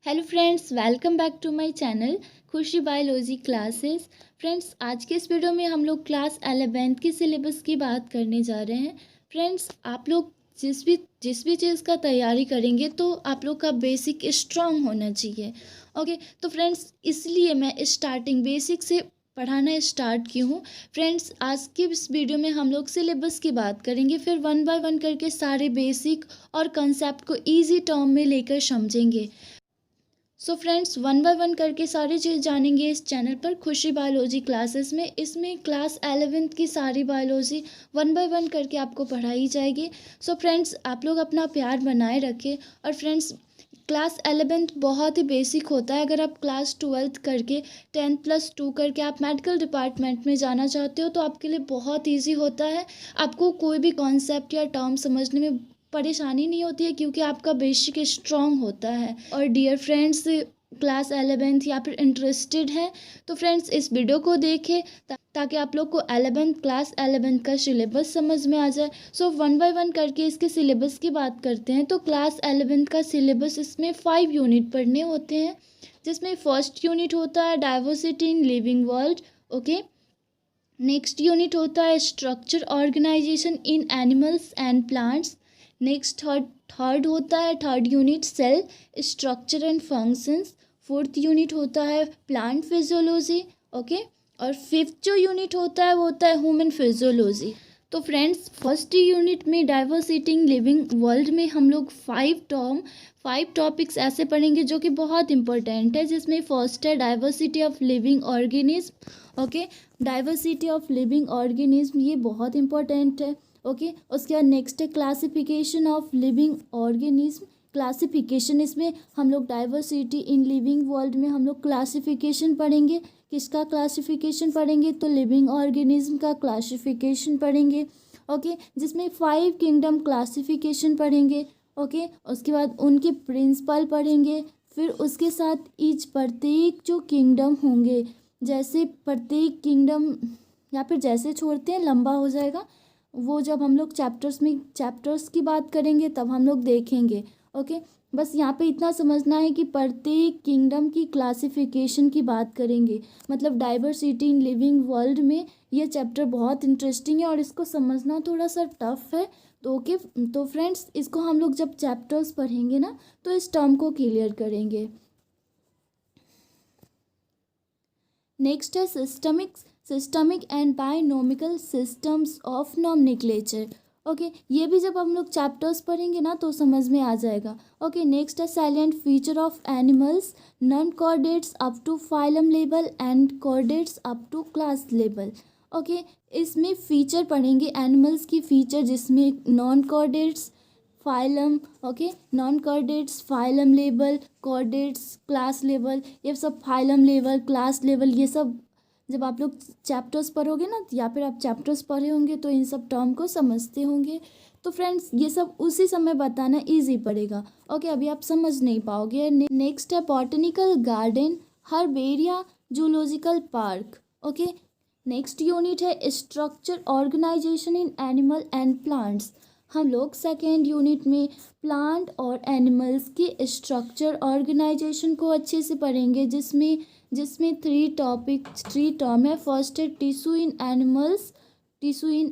Hello friends, welcome back to my channel Khushi biology classes. Friends, आज के इस video में हम लोग क्लास 11th की सिलेबस की बात करने जा रहे हैं। फ्रेंड्स, आप लोग जिस भी चीज़ का तैयारी करेंगे तो आप लोग का बेसिक स्ट्रांग होना चाहिए। ओके, तो फ्रेंड्स इसलिए मैं स्टार्टिंग बेसिक से पढ़ाना स्टार्ट की हूँ। फ्रेंड्स, आज के इस वीडियो में हम लोग सिलेबस की बात करेंगे, फिर वन बाय वन करके सारे बेसिक और कंसेप्ट को ईजी टर्म में लेकर समझेंगे। So friends, one by one करके सारी चीज़ जानेंगे इस चैनल पर खुशी बायोलॉजी क्लासेस में। इसमें क्लास 11th की सारी बायोलॉजी वन बाय वन करके आपको पढ़ाई जाएगी। सो फ्रेंड्स, आप लोग अपना प्यार बनाए रखें। और फ्रेंड्स, क्लास 11th बहुत ही बेसिक होता है। अगर आप क्लास 12th करके 10+2 करके आप मेडिकल डिपार्टमेंट में जाना चाहते हो तो आपके लिए बहुत ईजी होता है। आपको कोई भी कॉन्सेप्ट या टर्म समझने में परेशानी नहीं होती है, क्योंकि आपका बेसिक स्ट्रांग होता है। और डियर फ्रेंड्स, क्लास 11th या फिर इंटरेस्टेड है तो फ्रेंड्स इस वीडियो को देखें ताकि आप लोग को क्लास 11th का सिलेबस समझ में आ जाए। सो वन बाय वन करके इसके सिलेबस की बात करते हैं। तो क्लास 11th का सिलेबस, इसमें 5 यूनिट पढ़ने होते हैं, जिसमें फर्स्ट यूनिट होता है diversity in living world. Okay, next unit होता है structure organisation in animals and plants. Next third होता है third unit cell structure and functions. Fourth unit होता है प्लांट फिजियोलॉजी। ओके, और फिफ्थ जो यूनिट होता है वो होता है ह्यूमन फिजियोलॉजी। तो फ्रेंड्स, फर्स्ट यूनिट में डाइवर्सिटी इन लिविंग वर्ल्ड में हम लोग 5 टॉपिक्स ऐसे पढ़ेंगे जो कि बहुत इंपॉर्टेंट है, जिसमें फर्स्ट है diversity of living organism. Okay, diversity of living organism ये बहुत इंपॉर्टेंट है। ओके, उसके बाद नेक्स्ट है classification of living organism. Classification, इसमें हम लोग डाइवर्सिटी इन लिविंग वर्ल्ड में हम लोग क्लासिफिकेशन पढ़ेंगे। किसका क्लासिफिकेशन पढ़ेंगे? तो लिविंग ऑर्गेनिज्म का क्लासिफिकेशन पढ़ेंगे। ओके, जिसमें 5 किंगडम क्लासिफिकेशन पढ़ेंगे। ओके, उसके बाद उनके प्रिंसिपल पढ़ेंगे। फिर उसके साथ प्रत्येक जो किंगडम होंगे, जैसे प्रत्येक किंगडम या फिर जैसे छोड़ते हैं लंबा हो जाएगा, वो जब हम लोग चैप्टर्स की बात करेंगे तब हम लोग देखेंगे। ओके, बस यहाँ पे इतना समझना है कि प्रत्येक किंगडम की क्लासिफिकेशन की बात करेंगे। मतलब डाइवर्सिटी इन लिविंग वर्ल्ड में ये चैप्टर बहुत इंटरेस्टिंग है और इसको समझना थोड़ा सा टफ है। तो ओके, तो फ्रेंड्स इसको हम लोग जब चैप्टर्स पढ़ेंगे ना तो इस टर्म को क्लियर करेंगे। नेक्स्ट है systemic and binomial systems of nomenclature. Okay, ये भी जब हम लोग चैप्टर्स पढ़ेंगे ना तो समझ में आ जाएगा। ओके, नेक्स्ट है salient feature of animals, non chordates up to phylum level and chordates up to class level. Okay, इसमें फीचर पढ़ेंगे एनिमल्स की फीचर, जिसमें non chordates phylum, okay, non chordates phylum level, chordates class level, ये सब phylum level class level, ये सब जब आप लोग चैप्टर्स पढ़ोगे ना या फिर आप चैप्टर्स पढ़े होंगे तो इन सब टर्म को समझते होंगे। तो फ्रेंड्स ये सब उसी समय बताना इजी पड़ेगा। ओके, अभी आप समझ नहीं पाओगे। नेक्स्ट है botanical garden, herbaria, zoological park. Okay, next unit है structure organisation in animal and plants. हम लोग सेकेंड यूनिट में प्लांट और एनिमल्स की स्ट्रक्चर ऑर्गेनाइजेशन को अच्छे से पढ़ेंगे, जिसमें 3 टर्म है। फर्स्ट है tissue in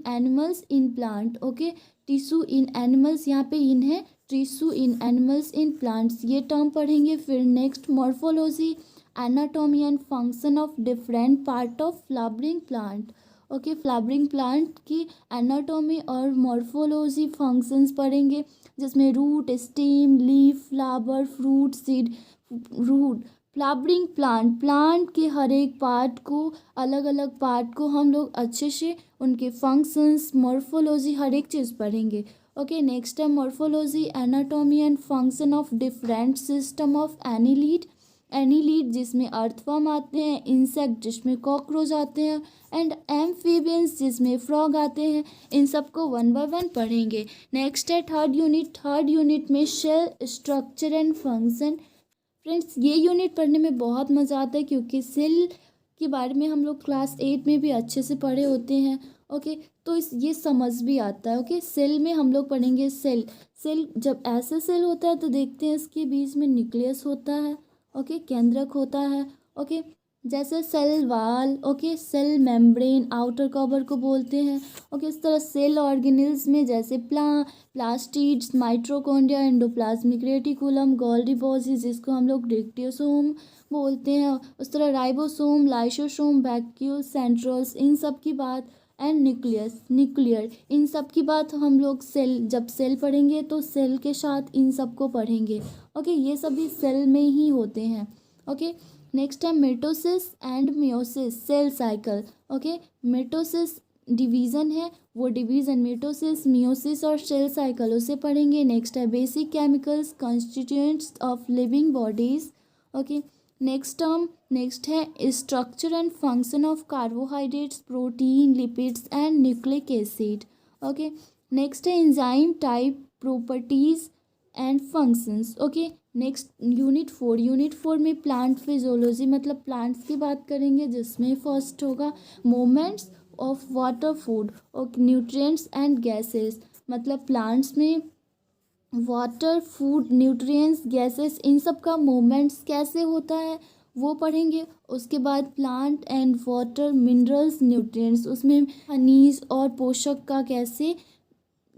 animals in plant. Okay, tissue in animals, यहाँ पे इन है, tissue in animals in plants, ये टर्म पढ़ेंगे। फिर next morphology, anatomy and function of different part of flowering plant. Okay, flowering plant की anatomy और morphology functions पढ़ेंगे, जिसमें root, stem, leaf, flower, fruit, seed. Root, flowering plant के हर एक पार्ट को, अलग अलग पार्ट को हम लोग अच्छे से उनके फंक्शंस, मॉर्फोलॉजी, हर एक चीज़ पढ़ेंगे। ओके, नेक्स्ट है morphology, anatomy and function of different system of annelid, जिसमें अर्थवर्म आते हैं, इंसेक्ट जिसमें कॉकरोच आते हैं, एंड एम्फीबियंस जिसमें फ्रॉग आते हैं। इन सबको वन बाय वन पढ़ेंगे। नेक्स्ट है थर्ड यूनिट में cell structure and function. Friends, ये यूनिट पढ़ने में बहुत मज़ा आता है, क्योंकि सेल के बारे में हम लोग क्लास 8 में भी अच्छे से पढ़े होते हैं। ओके, तो ये समझ भी आता है। ओके, सेल में हम लोग पढ़ेंगे सेल जब ऐसे सेल होता है तो देखते हैं इसके बीच में न्यूक्लियस होता है। ओके, केंद्रक होता है। ओके, जैसे cell wall, okay, cell membrane, outer cover को बोलते हैं। ओके, इस तरह सेल ऑर्गेनेल्स में जैसे plastids, mitochondria, endoplasmic reticulum, Golgi poly जिसको हम लोग डिक्टियोसोम बोलते हैं, उस तरह राइबोसोम, लाइसोसोम, वैक्यूल, सेंट्रोल्स, इन सब की बात, एंड न्यूक्लियर, इन सब की बात हम लोग जब सेल पढ़ेंगे तो सेल के साथ इन सब को पढ़ेंगे। ओके, ये सभी सेल में ही होते हैं। ओके, नेक्स्ट है mitosis and meiosis, cell cycle. Okay, mitosis division है, वो डिवीज़न मिटोसिस, मियोसिस और सेल साइकिल उसे पढ़ेंगे। नेक्स्ट है basic chemicals constituents of living bodies. Okay, next है structure and function of carbohydrates, protein, lipids and nucleic acid. Okay, next है enzyme type, properties and functions. Okay, next unit 4 में plant physiology मतलब plants की बात करेंगे, जिसमें first होगा movements of water, food और न्यूट्रिएंट्स एंड गैसेस, मतलब प्लांट्स में वाटर, फूड, न्यूट्रिएंट्स, गैसेस, इन सब का मूवमेंट्स कैसे होता है वो पढ़ेंगे। उसके बाद plant and water, minerals, nutrients, उसमें खनिज और पोषक का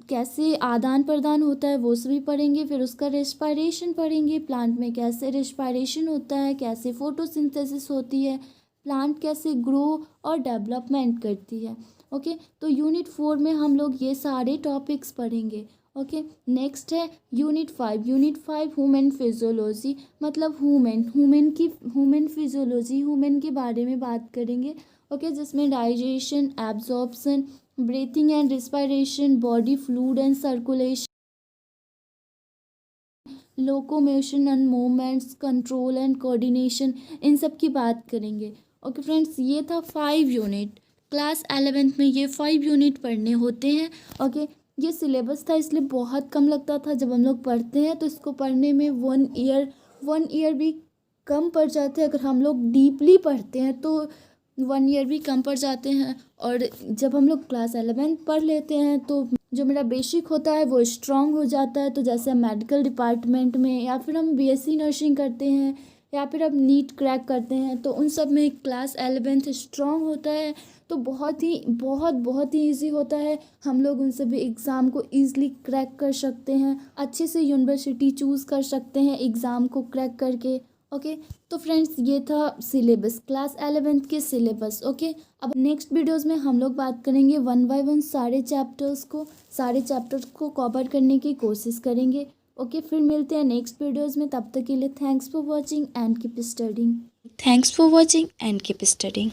कैसे आदान प्रदान होता है वो सभी पढ़ेंगे। फिर उसका रेस्पायरेशन पढ़ेंगे, प्लांट में कैसे रेस्पायरेशन होता है, कैसे फोटोसिंथेसिस होती है, प्लांट कैसे ग्रो और डेवलपमेंट करती है। ओके, तो यूनिट 4 में हम लोग ये सारे टॉपिक्स पढ़ेंगे। ओके, नेक्स्ट है यूनिट 5 ह्यूमन फिजियोलॉजी मतलब ह्यूमन फिजियोलॉजी, ह्यूमन के बारे में बात करेंगे। ओके, जिसमें digestion, absorption, breathing and respiration, body fluid and circulation, locomotion and movements, control and coordination, इन सब की बात करेंगे। ओके फ्रेंड्स, ये था 5 यूनिट। क्लास 11th में ये 5 यूनिट पढ़ने होते हैं। ओके, ये सिलेबस था इसलिए बहुत कम लगता था। जब हम लोग पढ़ते हैं तो इसको पढ़ने में 1 ईयर भी कम पड़ जाते हैं। अगर हम लोग डीपली पढ़ते हैं तो 1 ईयर भी कम पड़ जाते हैं। और जब हम लोग क्लास 11th पढ़ लेते हैं तो जो मेरा बेसिक होता है वो स्ट्रांग हो जाता है। तो जैसे हम मेडिकल डिपार्टमेंट में या फिर हम बीएससी नर्सिंग करते हैं या फिर हम नीट क्रैक करते हैं तो उन सब में क्लास 11th स्ट्रांग होता है। तो बहुत ही ईजी होता है। हम लोग उन सभी एग्ज़ाम को ईज़िली क्रैक कर सकते हैं, अच्छे से यूनिवर्सिटी चूज़ कर सकते हैं एग्ज़ाम को क्रैक करके। ओके, तो फ्रेंड्स ये था सिलेबस, क्लास 11th के सिलेबस। ओके, अब नेक्स्ट वीडियोस में हम लोग बात करेंगे 1 बाय 1 सारे चैप्टर्स को कवर करने की कोशिश करेंगे। ओके, फिर मिलते हैं नेक्स्ट वीडियोस में। तब तक के लिए thanks for watching and keep studying.